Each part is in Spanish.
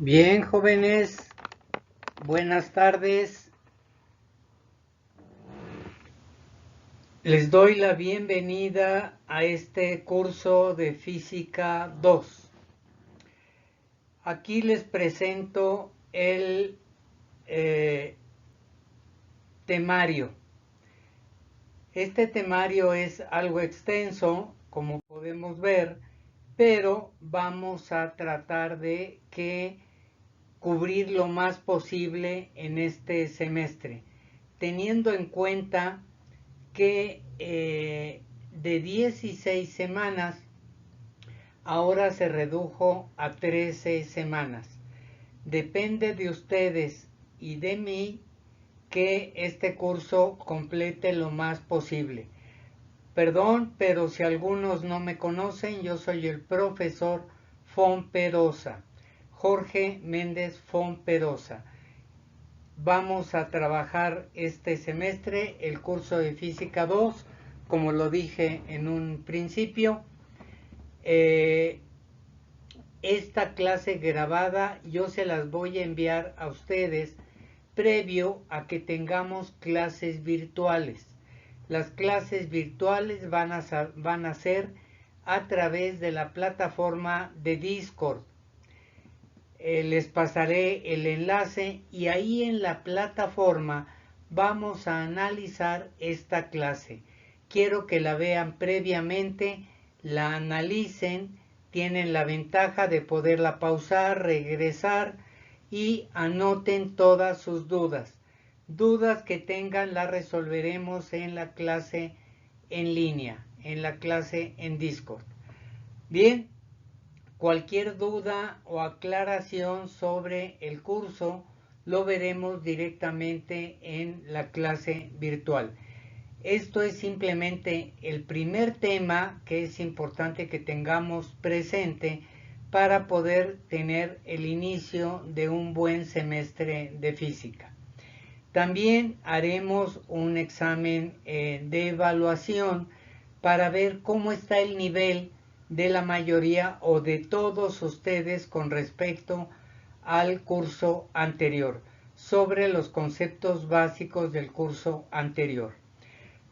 Bien, jóvenes, buenas tardes. Les doy la bienvenida a este curso de Física 2. Aquí les presento el temario. Este temario es algo extenso, como podemos ver, pero vamos a tratar de cubrir lo más posible en este semestre, teniendo en cuenta que de 16 semanas ahora se redujo a 13 semanas. Depende de ustedes y de mí que este curso complete lo más posible. Perdón, pero si algunos no me conocen, yo soy el profesor Fonperosa, Jorge Méndez Fonperosa. Vamos a trabajar este semestre el curso de Física 2, como lo dije en un principio. Esta clase grabada yo se las voy a enviar a ustedes previo a que tengamos clases virtuales. Las clases virtuales van a ser a través de la plataforma de Discord. Les pasaré el enlace y ahí en la plataforma vamos a analizar esta clase. Quiero que la vean previamente, la analicen, tienen la ventaja de poderla pausar, regresar y anoten todas sus dudas. Dudas que tengan las resolveremos en la clase en línea, en la clase en Discord. Bien. Cualquier duda o aclaración sobre el curso lo veremos directamente en la clase virtual. Esto es simplemente el primer tema que es importante que tengamos presente para poder tener el inicio de un buen semestre de física. También haremos un examen de evaluación para ver cómo está el nivel de la mayoría o de todos ustedes con respecto al curso anterior, sobre los conceptos básicos del curso anterior.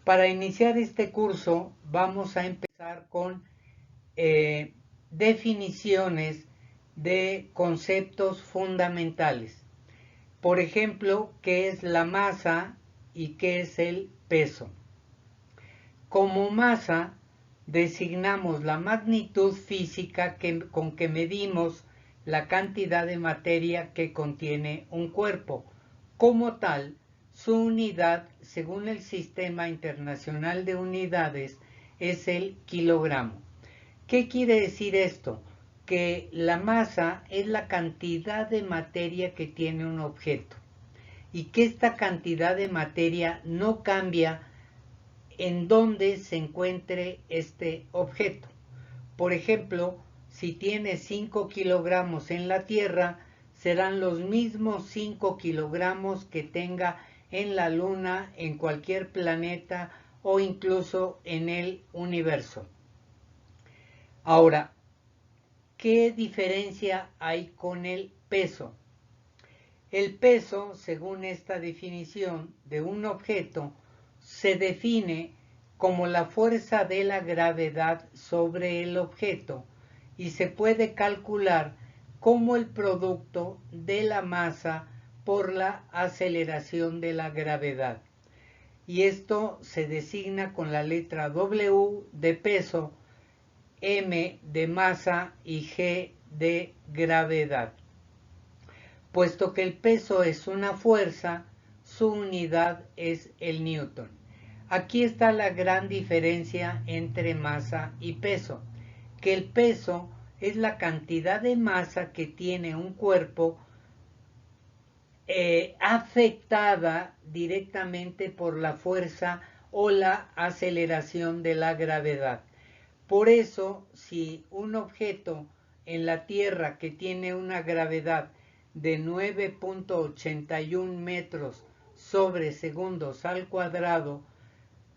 Para iniciar este curso vamos a empezar con definiciones de conceptos fundamentales. Por ejemplo, ¿qué es la masa y qué es el peso? Como masa designamos la magnitud física con que medimos la cantidad de materia que contiene un cuerpo. Como tal, su unidad, según el Sistema Internacional de Unidades, es el kilogramo. ¿Qué quiere decir esto? Que la masa es la cantidad de materia que tiene un objeto y que esta cantidad de materia no cambia en donde se encuentre este objeto. Por ejemplo, si tiene 5 kilogramos en la Tierra, serán los mismos 5 kilogramos que tenga en la Luna, en cualquier planeta o incluso en el universo. Ahora, ¿qué diferencia hay con el peso? El peso, según esta definición de un objeto, se define como la fuerza de la gravedad sobre el objeto y se puede calcular como el producto de la masa por la aceleración de la gravedad. Y esto se designa con la letra W de peso, M de masa y G de gravedad. Puesto que el peso es una fuerza, su unidad es el newton. Aquí está la gran diferencia entre masa y peso, que el peso es la cantidad de masa que tiene un cuerpo afectada directamente por la fuerza o la aceleración de la gravedad. Por eso, si un objeto en la Tierra que tiene una gravedad de 9.81 metros sobre segundos al cuadrado,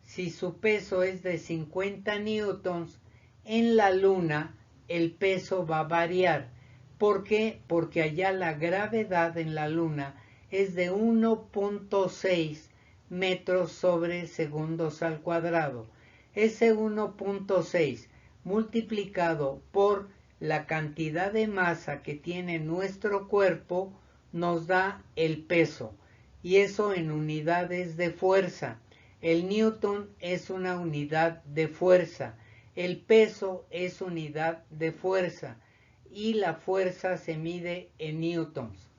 si su peso es de 50 newtons, en la Luna el peso va a variar, ¿Por qué? Porque allá la gravedad en la Luna es de 1.6 metros sobre segundos al cuadrado. Ese 1.6 multiplicado por la cantidad de masa que tiene nuestro cuerpo nos da el peso, y eso en unidades de fuerza. El newton es una unidad de fuerza, el peso es unidad de fuerza y la fuerza se mide en newtons.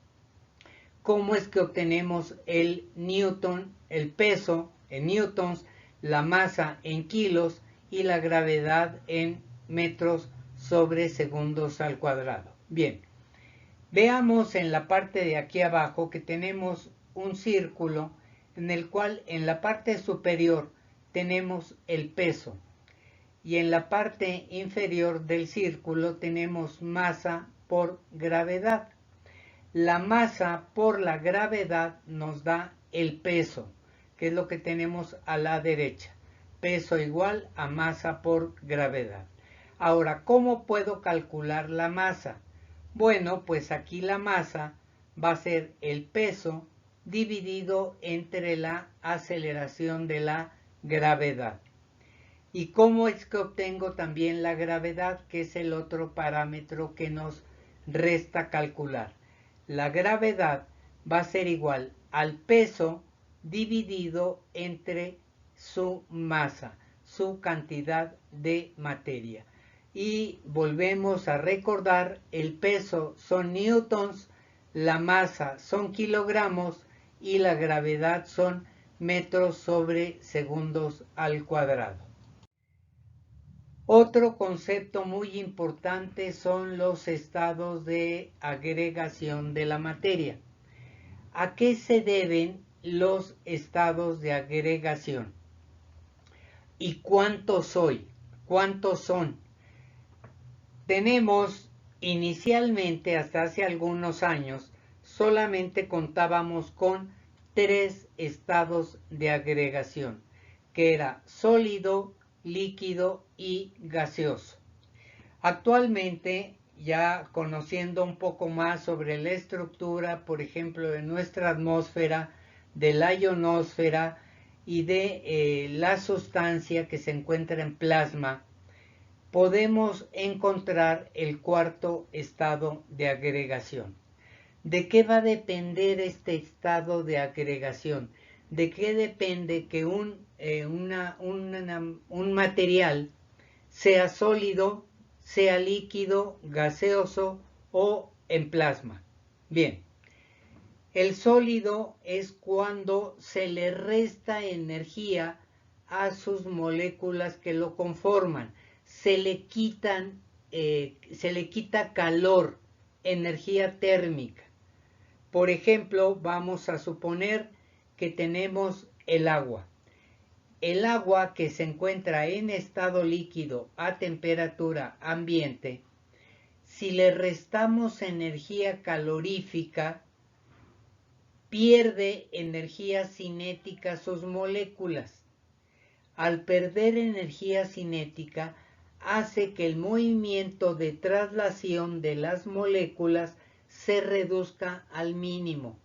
¿Cómo es que obtenemos el newton, el peso en newtons, la masa en kilos y la gravedad en metros sobre segundos al cuadrado? Bien, veamos en la parte de aquí abajo que tenemos un círculo en el cual en la parte superior tenemos el peso y en la parte inferior del círculo tenemos masa por gravedad. La masa por la gravedad nos da el peso, que es lo que tenemos a la derecha. Peso igual a masa por gravedad. Ahora, ¿cómo puedo calcular la masa? Bueno, pues aquí la masa va a ser el peso dividido entre la aceleración de la gravedad. ¿Y cómo es que obtengo también la gravedad, que es el otro parámetro que nos resta calcular? La gravedad va a ser igual al peso dividido entre su masa, su cantidad de materia. Y volvemos a recordar, el peso son newtons, la masa son kilogramos y la gravedad son metros sobre segundos al cuadrado. Otro concepto muy importante son los estados de agregación de la materia. ¿A qué se deben los estados de agregación? ¿Y cuántos son? Tenemos inicialmente, hasta hace algunos años, solamente contábamos con 3 estados de agregación, que era sólido, líquido y gaseoso. Actualmente, ya conociendo un poco más sobre la estructura, por ejemplo, de nuestra atmósfera, de la ionosfera y de la sustancia que se encuentra en plasma, podemos encontrar el cuarto estado de agregación. ¿De qué va a depender este estado de agregación? ¿De qué depende que un material sea sólido, sea líquido, gaseoso o en plasma? Bien, el sólido es cuando se le resta energía a sus moléculas que lo conforman. Se le quita calor, energía térmica. Por ejemplo, vamos a suponer que tenemos el agua. El agua que se encuentra en estado líquido a temperatura ambiente, si le restamos energía calorífica, pierde energía cinética sus moléculas. Al perder energía cinética, hace que el movimiento de traslación de las moléculas se reduzca al mínimo.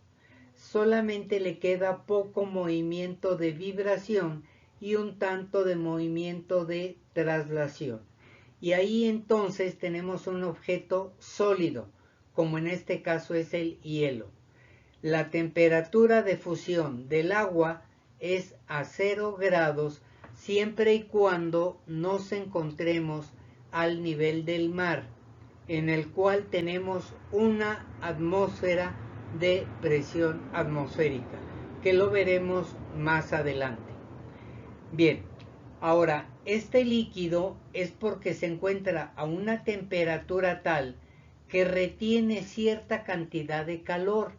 Solamente le queda poco movimiento de vibración y un tanto de movimiento de traslación. Y ahí entonces tenemos un objeto sólido, como en este caso es el hielo. La temperatura de fusión del agua es a 0 grados siempre y cuando nos encontremos al nivel del mar, en el cual tenemos una atmósfera de presión atmosférica, que lo veremos más adelante. Bien, ahora, este líquido es porque se encuentra a una temperatura tal que retiene cierta cantidad de calor,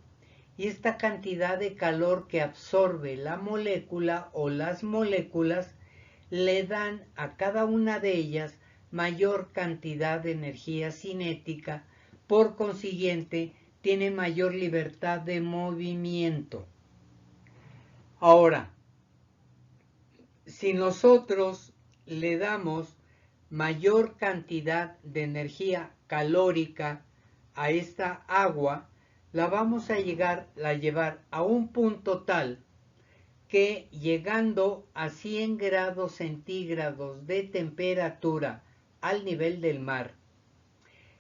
y esta cantidad de calor que absorbe la molécula o las moléculas le dan a cada una de ellas mayor cantidad de energía cinética, por consiguiente tiene mayor libertad de movimiento. Ahora, si nosotros le damos mayor cantidad de energía calórica a esta agua, la vamos a llevar a un punto tal que llegando a 100 grados centígrados de temperatura al nivel del mar,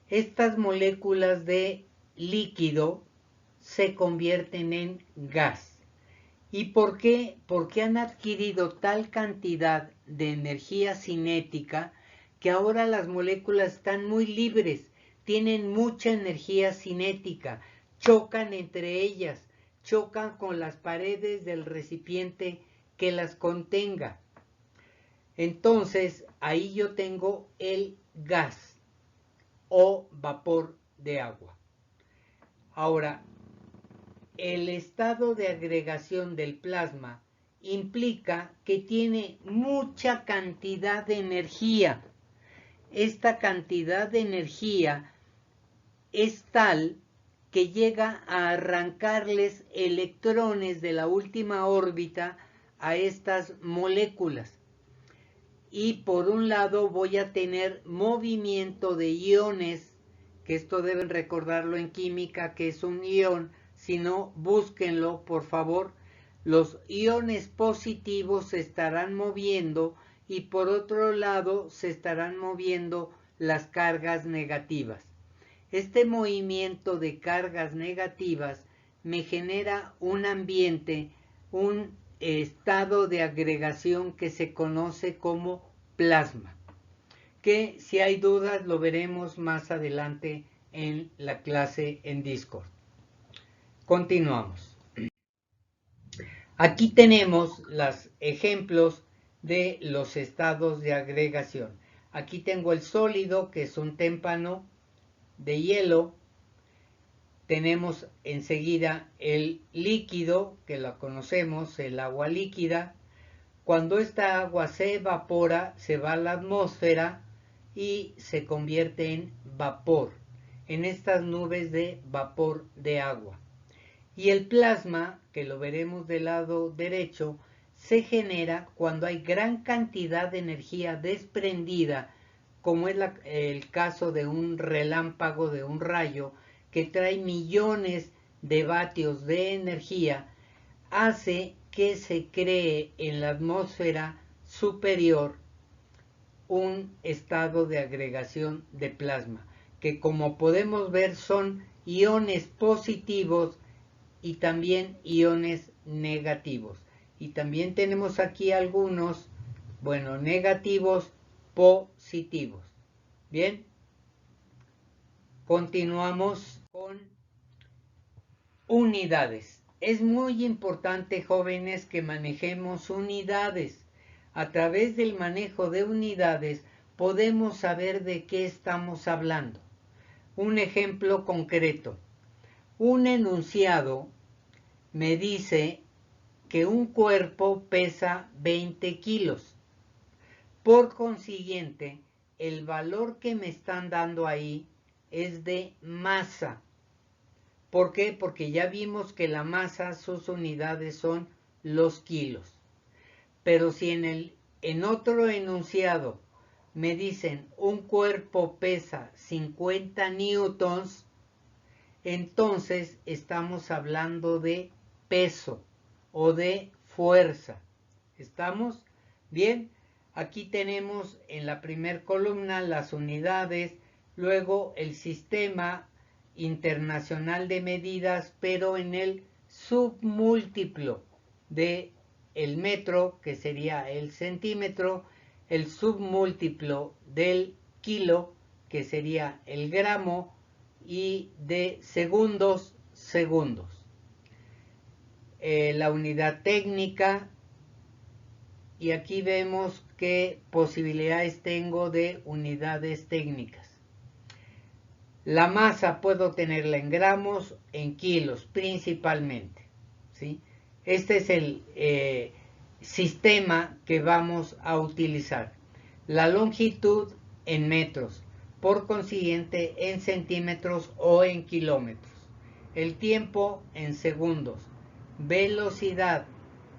estas moléculas de líquido se convierten en gas. ¿Y por qué? Porque han adquirido tal cantidad de energía cinética que ahora las moléculas están muy libres, tienen mucha energía cinética, chocan entre ellas, chocan con las paredes del recipiente que las contenga. Entonces, ahí yo tengo el gas o vapor de agua. Ahora, el estado de agregación del plasma implica que tiene mucha cantidad de energía. Esta cantidad de energía es tal que llega a arrancarles electrones de la última órbita a estas moléculas. Y por un lado voy a tener movimiento de iones, que esto deben recordarlo en química, que es un ion. Si no, búsquenlo, por favor. Los iones positivos se estarán moviendo y por otro lado se estarán moviendo las cargas negativas. Este movimiento de cargas negativas me genera un ambiente, un estado de agregación que se conoce como plasma, que si hay dudas lo veremos más adelante en la clase en Discord. Continuamos. Aquí tenemos los ejemplos de los estados de agregación. Aquí tengo el sólido, que es un témpano de hielo. Tenemos enseguida el líquido, que lo conocemos, el agua líquida. Cuando esta agua se evapora, se va a la atmósfera y se convierte en vapor, en estas nubes de vapor de agua. Y el plasma, que lo veremos del lado derecho, se genera cuando hay gran cantidad de energía desprendida, como es el caso de un relámpago, de un rayo, que trae millones de vatios de energía, hace que se cree en la atmósfera superior un estado de agregación de plasma, que como podemos ver son iones positivos y también iones negativos. Y también tenemos aquí algunos, negativos positivos. Bien, continuamos con unidades. Es muy importante, jóvenes, que manejemos unidades. A través del manejo de unidades podemos saber de qué estamos hablando. Un ejemplo concreto. Un enunciado me dice que un cuerpo pesa 20 kilos. Por consiguiente, el valor que me están dando ahí es de masa. ¿Por qué? Porque ya vimos que la masa, sus unidades son los kilos. Pero si en otro enunciado me dicen un cuerpo pesa 50 newtons, entonces estamos hablando de peso o de fuerza. ¿Estamos? Bien, aquí tenemos en la primera columna las unidades, luego el sistema internacional de medidas, pero en el submúltiplo de el metro, que sería el centímetro, el submúltiplo del kilo, que sería el gramo, y de segundos, segundos. La unidad técnica, y aquí vemos qué posibilidades tengo de unidades técnicas. La masa puedo tenerla en gramos, en kilos principalmente, ¿sí? Este es el sistema que vamos a utilizar. La longitud en metros, por consiguiente en centímetros o en kilómetros. El tiempo en segundos. Velocidad,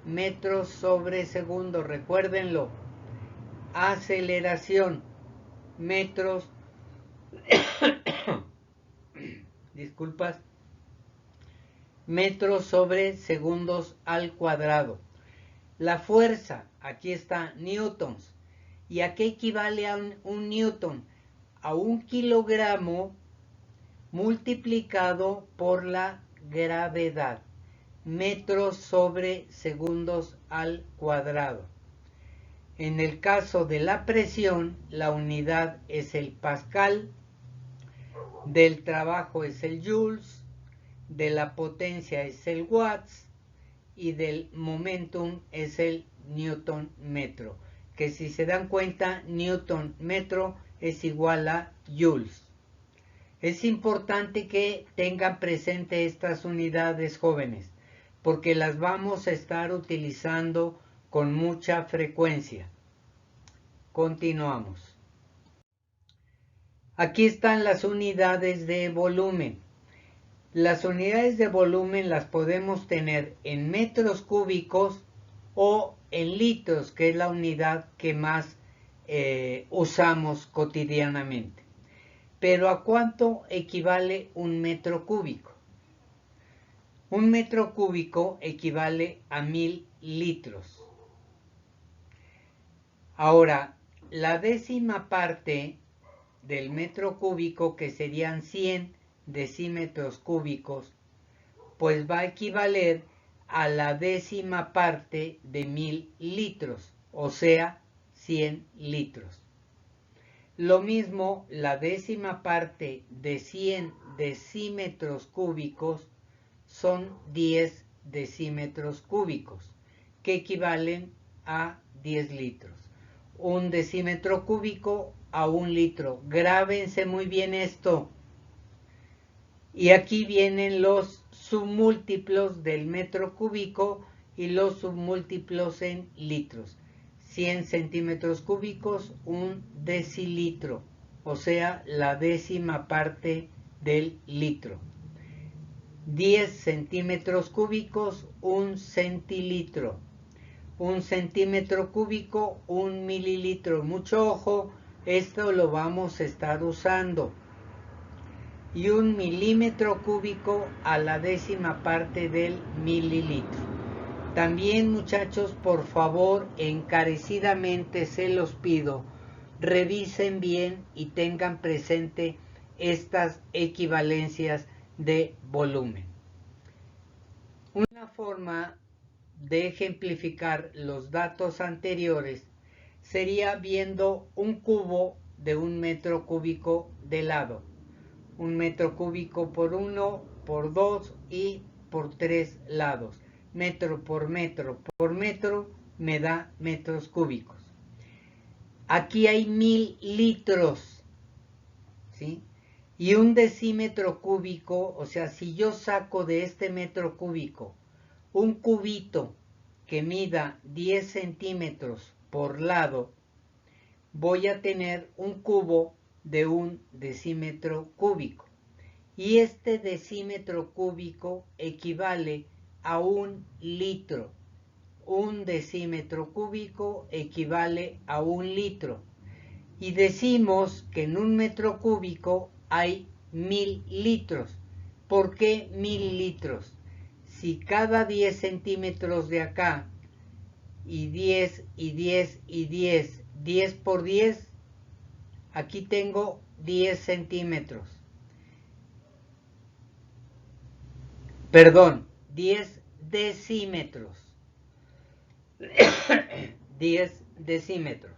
metros sobre segundo, recuérdenlo. Aceleración, metros disculpas, metros sobre segundos al cuadrado. La fuerza, aquí está, newtons. ¿Y a qué equivale a un newton? A 1 kilogramo multiplicado por la gravedad. Metros sobre segundos al cuadrado. En el caso de la presión, la unidad es el pascal, del trabajo es el joules, de la potencia es el watts y del momentum es el newton metro, que si se dan cuenta, newton metro es igual a joules. Es importante que tengan presente estas unidades, jóvenes, porque las vamos a estar utilizando con mucha frecuencia. Continuamos. Aquí están las unidades de volumen. Las unidades de volumen las podemos tener en metros cúbicos o en litros, que es la unidad que más usamos cotidianamente. Pero ¿a cuánto equivale un metro cúbico? Un metro cúbico equivale a 1000 litros. Ahora, la décima parte del metro cúbico, que serían 100 decímetros cúbicos, pues va a equivaler a la décima parte de 1000 litros, o sea, 100 litros. Lo mismo, la décima parte de 100 decímetros cúbicos son 10 decímetros cúbicos, que equivalen a 10 litros. Un decímetro cúbico a 1 litro. Grábense muy bien esto. Y aquí vienen los submúltiplos del metro cúbico y los submúltiplos en litros. 100 centímetros cúbicos, 1 decilitro, o sea, la décima parte del litro. 10 centímetros cúbicos, 1 centilitro. 1 centímetro cúbico, 1 mililitro. Mucho ojo, esto lo vamos a estar usando. Y 1 milímetro cúbico a la décima parte del mililitro. También, muchachos, por favor, encarecidamente se los pido, revisen bien y tengan presente estas equivalencias de volumen. Una forma de ejemplificar los datos anteriores sería viendo un cubo de 1 metro cúbico de lado. 1 metro cúbico por 1, por 2 y por 3 lados. Metro por metro me da metros cúbicos. Aquí hay 1000 litros, ¿sí? Y un decímetro cúbico, o sea, si yo saco de este metro cúbico un cubito que mida 10 centímetros por lado, voy a tener un cubo de 1 decímetro cúbico. Y este decímetro cúbico equivale a 1 litro. 1 decímetro cúbico equivale a 1 litro. Y decimos que en 1 metro cúbico hay 1000 litros. ¿Por qué 1000 litros? Si cada 10 centímetros de acá, y 10, y 10, y 10, 10 por 10, aquí tengo 10 centímetros. Perdón, 10 decímetros. 10 decímetros.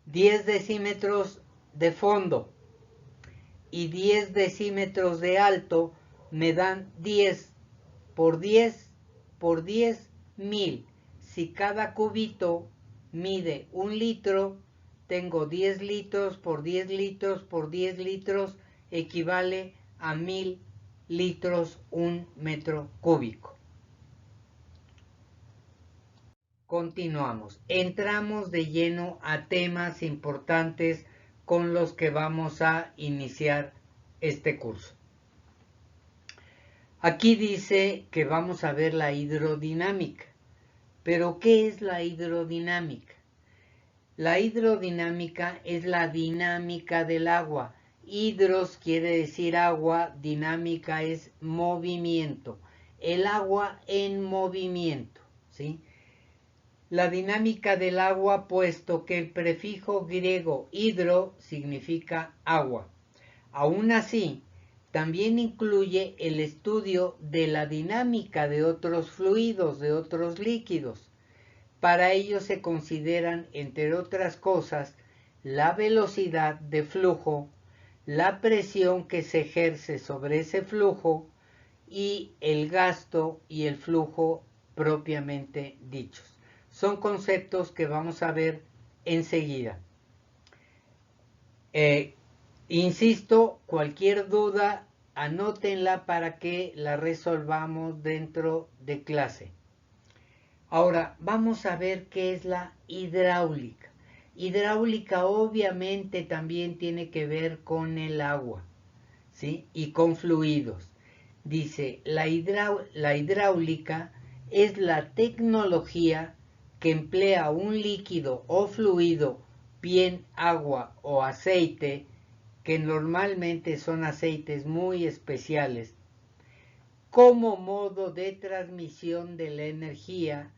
10 decímetros de fondo y 10 decímetros de alto me dan 10 por 10 por 10, 1000. Si cada cubito mide 1 litro, tengo 10 litros por 10 litros por 10 litros, equivale a 1000 litros 1 metro cúbico. Continuamos. Entramos de lleno a temas importantes con los que vamos a iniciar este curso. Aquí dice que vamos a ver la hidrodinámica. ¿Pero qué es la hidrodinámica? La hidrodinámica es la dinámica del agua. Hidros quiere decir agua, dinámica es movimiento. El agua en movimiento, ¿sí? La dinámica del agua, puesto que el prefijo griego hidro significa agua. Aún así, también incluye el estudio de la dinámica de otros fluidos, de otros líquidos. Para ello se consideran, entre otras cosas, la velocidad de flujo, la presión que se ejerce sobre ese flujo y el gasto y el flujo propiamente dichos. Son conceptos que vamos a ver enseguida. Insisto, cualquier duda, anótenla para que la resolvamos dentro de clase. Ahora, vamos a ver qué es la hidráulica. Hidráulica obviamente también tiene que ver con el agua, ¿sí? Y con fluidos. Dice, la hidráulica es la tecnología que emplea un líquido o fluido, bien agua o aceite, que normalmente son aceites muy especiales, como modo de transmisión de la energía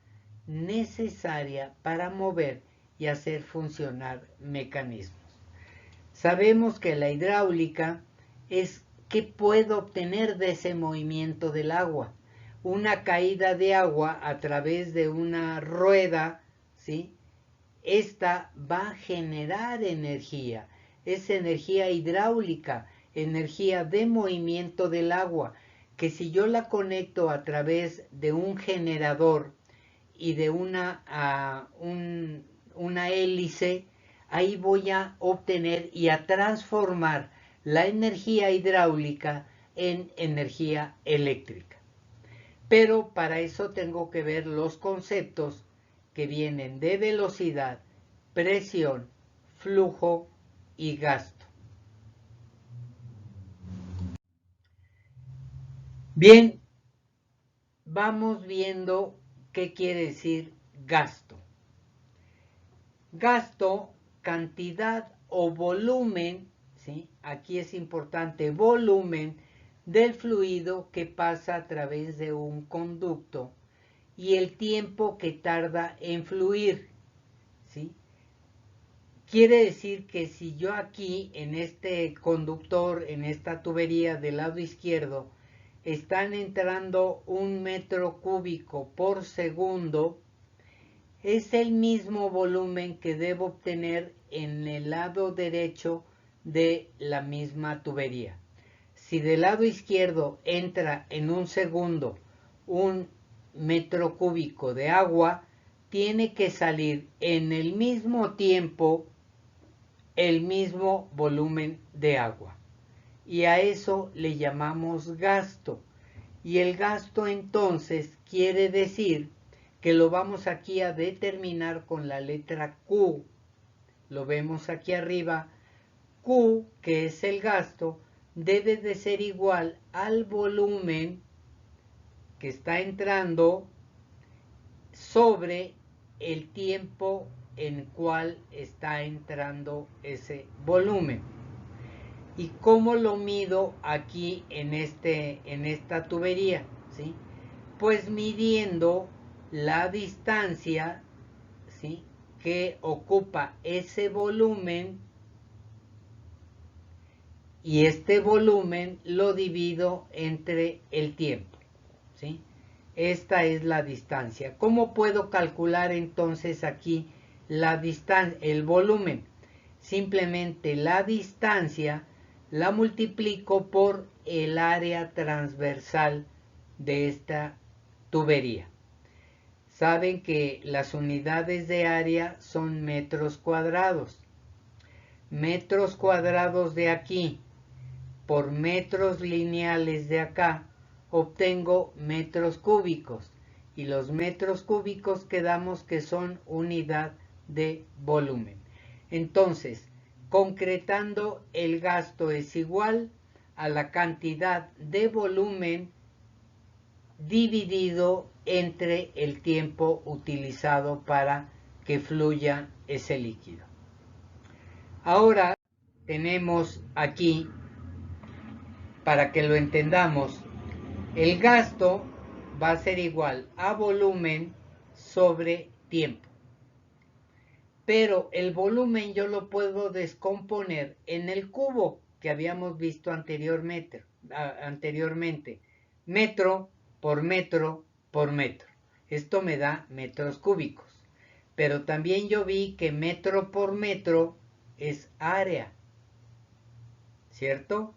necesaria para mover y hacer funcionar mecanismos. Sabemos que la hidráulica es qué puedo obtener de ese movimiento del agua. Una caída de agua a través de una rueda, ¿sí? Esta va a generar energía. Es energía hidráulica, energía de movimiento del agua, que si yo la conecto a través de un generador y de una hélice, ahí voy a obtener y a transformar la energía hidráulica en energía eléctrica. Pero para eso tengo que ver los conceptos que vienen de velocidad, presión, flujo y gasto. Bien, vamos viendo qué quiere decir gasto. Gasto, cantidad o volumen, ¿sí? Aquí es importante volumen del fluido que pasa a través de un conducto y el tiempo que tarda en fluir, ¿sí? Quiere decir que si yo aquí en este conductor, en esta tubería del lado izquierdo, están entrando 1 metro cúbico por segundo, es el mismo volumen que debo obtener en el lado derecho de la misma tubería. Si del lado izquierdo entra en un segundo 1 metro cúbico de agua, tiene que salir en el mismo tiempo el mismo volumen de agua. Y a eso le llamamos gasto. Y el gasto entonces quiere decir que lo vamos aquí a determinar con la letra Q. Lo vemos aquí arriba. Q, que es el gasto, debe de ser igual al volumen que está entrando sobre el tiempo en cual está entrando ese volumen. ¿Y cómo lo mido aquí en esta tubería? ¿Sí? Pues midiendo la distancia, ¿sí?, que ocupa ese volumen, y este volumen lo divido entre el tiempo, ¿sí? Esta es la distancia. ¿Cómo puedo calcular entonces aquí la distancia, el volumen? Simplemente la distancia la multiplico por el área transversal de esta tubería. Saben que las unidades de área son metros cuadrados. Metros cuadrados de aquí por metros lineales de acá, obtengo metros cúbicos. Y los metros cúbicos quedamos que son unidad de volumen. Entonces, concretando, el gasto es igual a la cantidad de volumen dividido entre el tiempo utilizado para que fluya ese líquido. Ahora tenemos aquí, para que lo entendamos, el gasto va a ser igual a volumen sobre tiempo. Pero el volumen yo lo puedo descomponer en el cubo que habíamos visto anteriormente. Metro por metro por metro. Esto me da metros cúbicos. Pero también yo vi que metro por metro es área. ¿Cierto?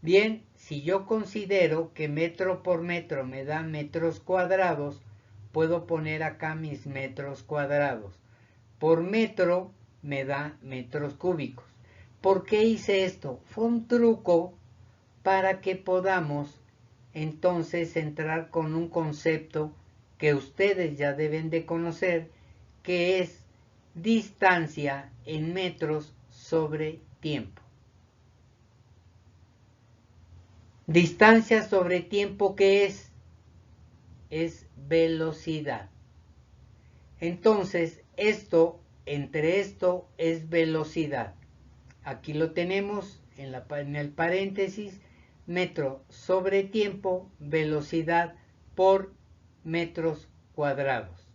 Bien, si yo considero que metro por metro me da metros cuadrados, puedo poner acá mis metros cuadrados. Por metro me da metros cúbicos. ¿Por qué hice esto? Fue un truco para que podamos entonces entrar con un concepto que ustedes ya deben de conocer, que es distancia en metros sobre tiempo. Distancia sobre tiempo, ¿qué es? Es velocidad. Entonces, entre esto es velocidad. Aquí lo tenemos en el paréntesis, metro sobre tiempo, velocidad por metros cuadrados.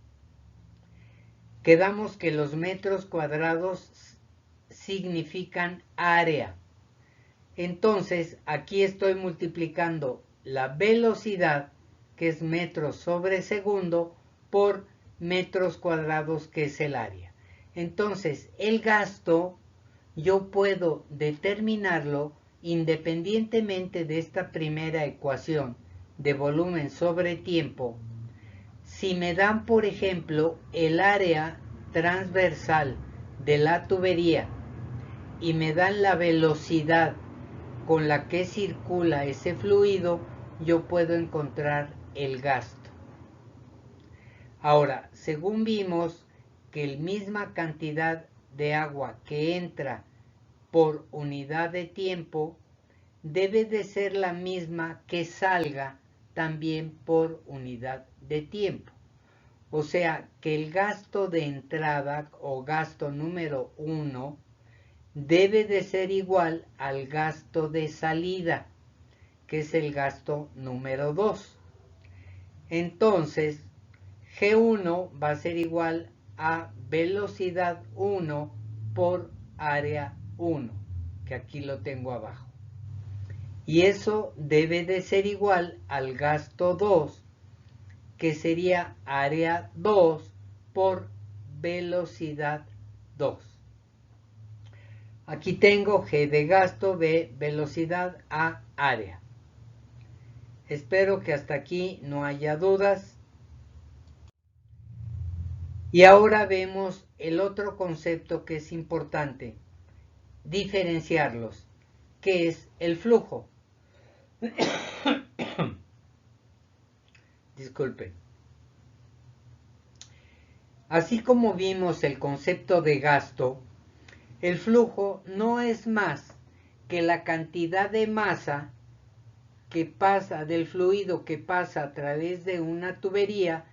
Quedamos que los metros cuadrados significan área. Entonces, aquí estoy multiplicando la velocidad, que es metros sobre segundo, por metros cuadrados, que es el área. Entonces, el gasto yo puedo determinarlo independientemente de esta primera ecuación de volumen sobre tiempo. Si me dan, por ejemplo, el área transversal de la tubería y me dan la velocidad con la que circula ese fluido, yo puedo encontrar el gasto. Ahora, según vimos que la misma cantidad de agua que entra por unidad de tiempo debe de ser la misma que salga también por unidad de tiempo. O sea que el gasto de entrada o gasto número 1 debe de ser igual al gasto de salida, que es el gasto número 2. Entonces, G1 va a ser igual a velocidad 1 por área 1, que aquí lo tengo abajo. Y eso debe de ser igual al gasto 2, que sería área 2 por velocidad 2. Aquí tengo G de gasto, B velocidad, A área. Espero que hasta aquí no haya dudas. Y ahora vemos el otro concepto que es importante, diferenciarlos, que es el flujo. Disculpen. Así como vimos el concepto de gasto, el flujo no es más que la cantidad de masa que pasa del fluido que pasa a través de una tubería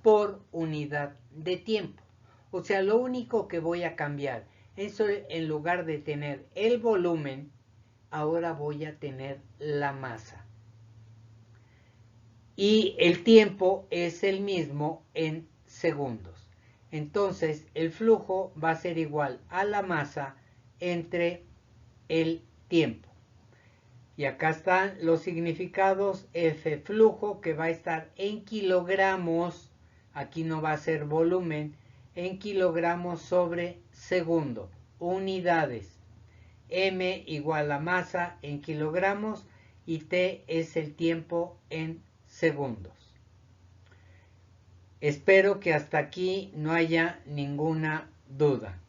por unidad de tiempo. O sea, lo único que voy a cambiar es, en lugar de tener el volumen, ahora voy a tener la masa. Y el tiempo es el mismo en segundos. Entonces, el flujo va a ser igual a la masa entre el tiempo. Y acá están los significados. F flujo, que va a estar en kilogramos, aquí no va a ser volumen, en kilogramos sobre segundo, unidades. M igual a masa en kilogramos y T es el tiempo en segundos. Espero que hasta aquí no haya ninguna duda.